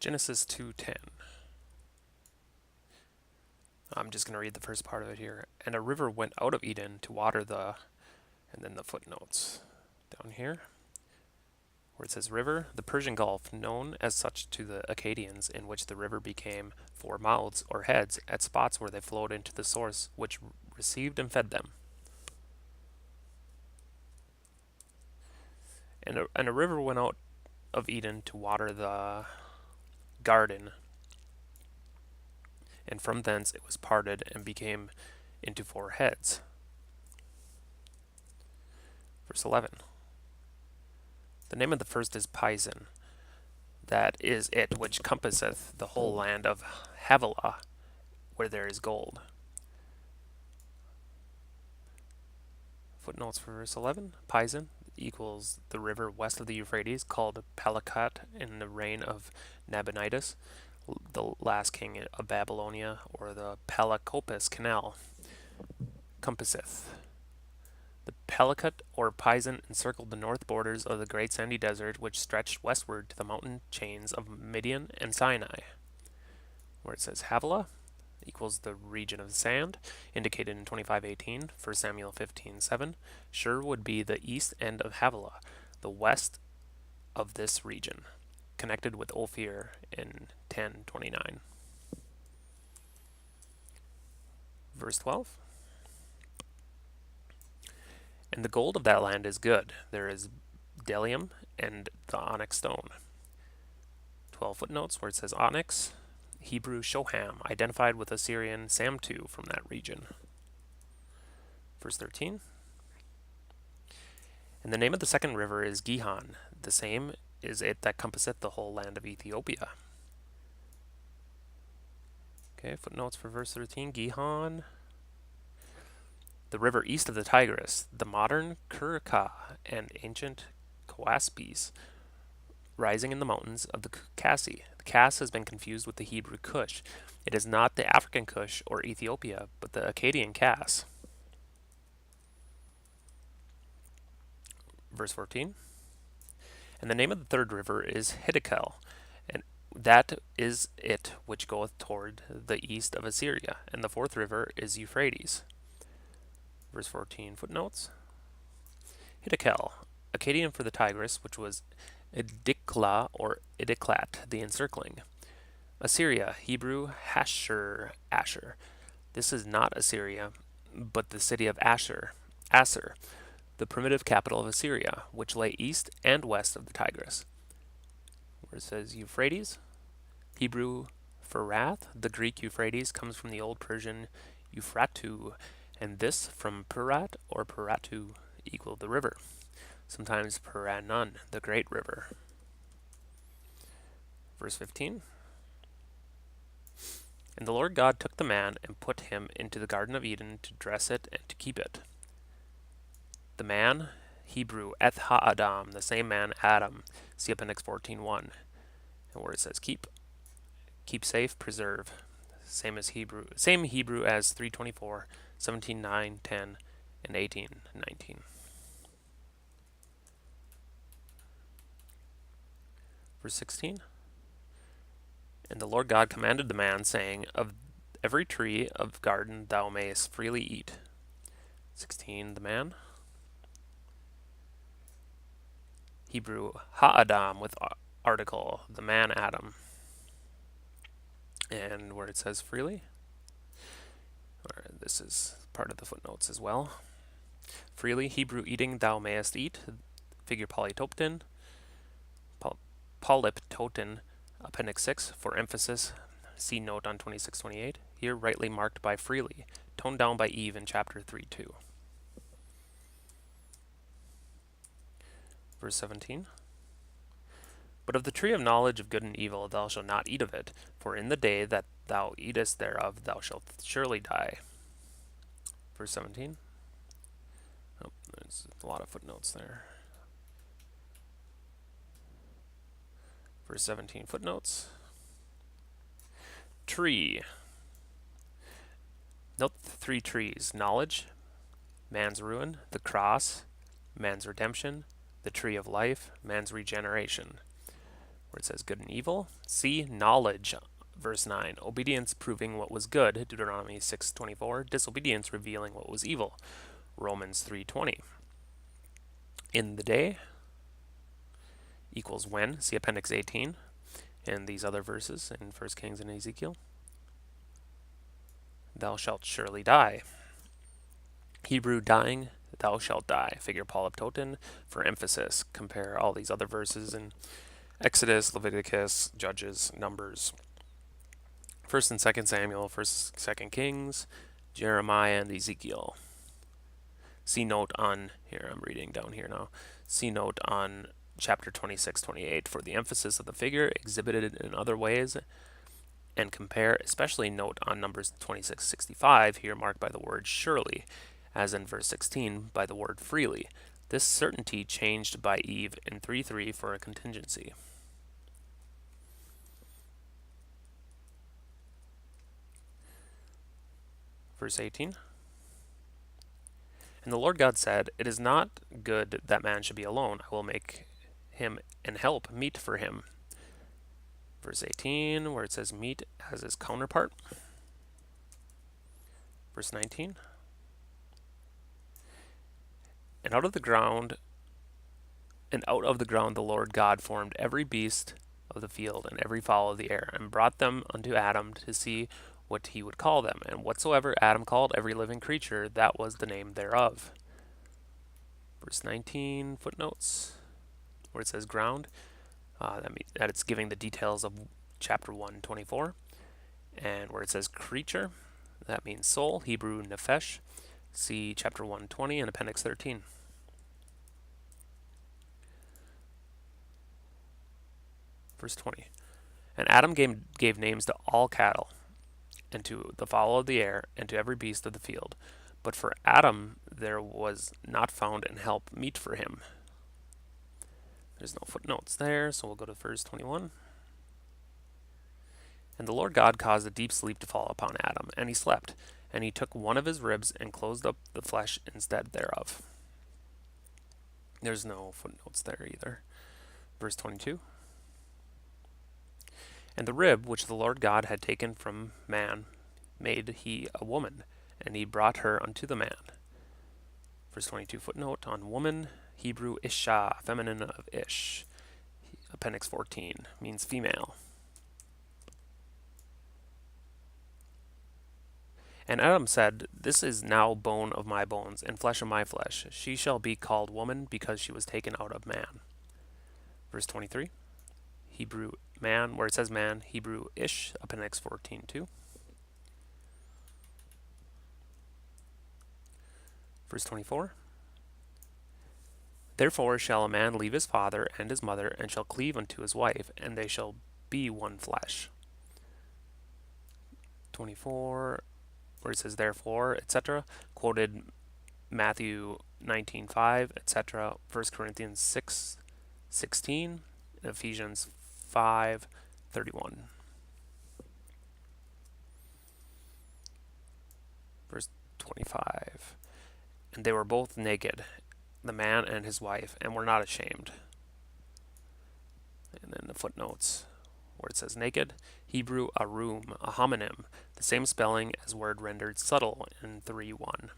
Genesis 2:10. I'm just going to read the first part of it here. And a river went out of Eden to water the, and then the footnotes down here, where it says river, the Persian Gulf, known as such to the Akkadians, in which the river became four mouths or heads at spots where they flowed into the source, which received and fed them. And a river went out of Eden to water the garden, and from thence it was parted and became into four heads. Verse 11. The name of the first is Pison. That is it which compasseth the whole land of Havilah, where there is gold. Footnotes for verse 11. Pison equals the river west of the Euphrates, called Palakat in the reign of Nabonidus, the last king of Babylonia, or the Palakopis Canal. Compasseth. The Palakat or Pison encircled the north borders of the great sandy desert, which stretched westward to the mountain chains of Midian and Sinai. Where it says Havilah equals the region of sand, indicated in 25:18, 1 Samuel 15:7. Shur would be the east end of Havilah, the west of this region, connected with Ophir in 10:29. Verse 12. And the gold of that land is good. There is bdellium and the onyx stone. 12 footnotes where it says onyx. Hebrew shoham, identified with Assyrian samtu from that region. Verse 13. And the name of the second river is Gihon. The same is it that compasseth the whole land of Ethiopia. Okay, footnotes for verse 13. Gihon. The river east of the Tigris, the modern Kurka and ancient Coaspes, rising in the mountains of the Kassi. The Kass has been confused with the Hebrew Cush. It is not the African Cush or Ethiopia, but the Akkadian Kass. Verse 14. And the name of the third river is Hiddekel, and that is it which goeth toward the east of Assyria. And the fourth river is Euphrates. Verse 14, footnotes. Hiddekel, Akkadian for the Tigris, which was Idikla or Idiklat, the encircling. Assyria, Hebrew, Asher. This is not Assyria, but the city of Asher, the primitive capital of Assyria, which lay east and west of the Tigris. Where it says Euphrates, Hebrew, Ferath, the Greek Euphrates comes from the Old Persian Euphratu, and this from Perat or Peratu equal the river. Sometimes Peranun, the great river. Verse 15. And the Lord God took the man and put him into the Garden of Eden to dress it and to keep it. The man, Hebrew, Eth Ha-Adam, the same man, Adam. See Appendix 14:1. And where it says keep safe, preserve. Same Hebrew as 324, 17:9, 10, and 18:19. Verse 16. And the Lord God commanded the man, saying, of every tree of garden thou mayest freely eat. 16. The man. Hebrew, Ha-Adam with article, the man Adam. And where it says freely, this is part of the footnotes as well. Freely, Hebrew, eating thou mayest eat, figure polytopton, polyptoton, appendix 6 for emphasis. See note on 2628. Here rightly marked by freely, toned down by Eve in chapter 3:2. Verse 17. But of the tree of knowledge of good and evil thou shalt not eat of it, for in the day that thou eatest thereof thou shalt surely die. Verse 17. Oh, there's a lot of footnotes there. Verse 17, footnotes. Tree. Note the three trees: knowledge, man's ruin; the cross, man's redemption; the tree of life, man's regeneration. where it says good and evil. C, knowledge, verse 9. Obedience proving what was good, Deuteronomy 6:24. Disobedience revealing what was evil, Romans 3:20. In the day equals when, see Appendix 18, and these other verses in 1 Kings and Ezekiel. Thou shalt surely die. Hebrew, dying, thou shalt die. Figure polyptoton for emphasis. Compare all these other verses in Exodus, Leviticus, Judges, Numbers, 1st and 2nd Samuel, 1st, 2nd Kings, Jeremiah, and Ezekiel. See note on, here I'm reading down here now, see note on chapter 26-28 for the emphasis of the figure exhibited in other ways, and compare, especially note on Numbers 26:65, here marked by the word surely, as in verse 16 by the word freely. This certainty changed by Eve in 3:3 for a contingency. Verse 18. And the Lord God said, It is not good that man should be alone. I will make him an help meet for him. Verse 18, where it says meet as his counterpart. Verse 19. And out of the ground the Lord God formed every beast of the field and every fowl of the air, and brought them unto Adam to see what he would call them. And whatsoever Adam called every living creature, that was the name thereof. Verse 19, footnotes, where it says ground, that it's giving the details of chapter 1:24. And where it says creature, that means soul, Hebrew nephesh. See chapter 1:20 and appendix 13. Verse 20. And Adam gave names to all cattle, and to the fowl of the air, and to every beast of the field. But for Adam there was not found an help meet for him. There's no footnotes there, so we'll go to verse 21. And the Lord God caused a deep sleep to fall upon Adam, and he slept. And he took one of his ribs and closed up the flesh instead thereof. There's no footnotes there either. Verse 22. And the rib which the Lord God had taken from man made he a woman, and he brought her unto the man. Verse 22, footnote on woman, Hebrew isha, feminine of ish. Appendix 14 means female. And Adam said, This is now bone of my bones, and flesh of my flesh. She shall be called woman, because she was taken out of man. Verse 23, Hebrew man, where it says man, Hebrew ish, appendix 14:2. Verse 24, Therefore shall a man leave his father and his mother, and shall cleave unto his wife, and they shall be one flesh. 24, where it says therefore, etc., quoted Matthew 19:5, etc., 1 Corinthians 6:16, Ephesians 5:31. Verse 25. And they were both naked, the man and his wife, and were not ashamed. And then the footnotes, where it says naked, Hebrew arum, a homonym, the same spelling as word rendered subtle in 3:1.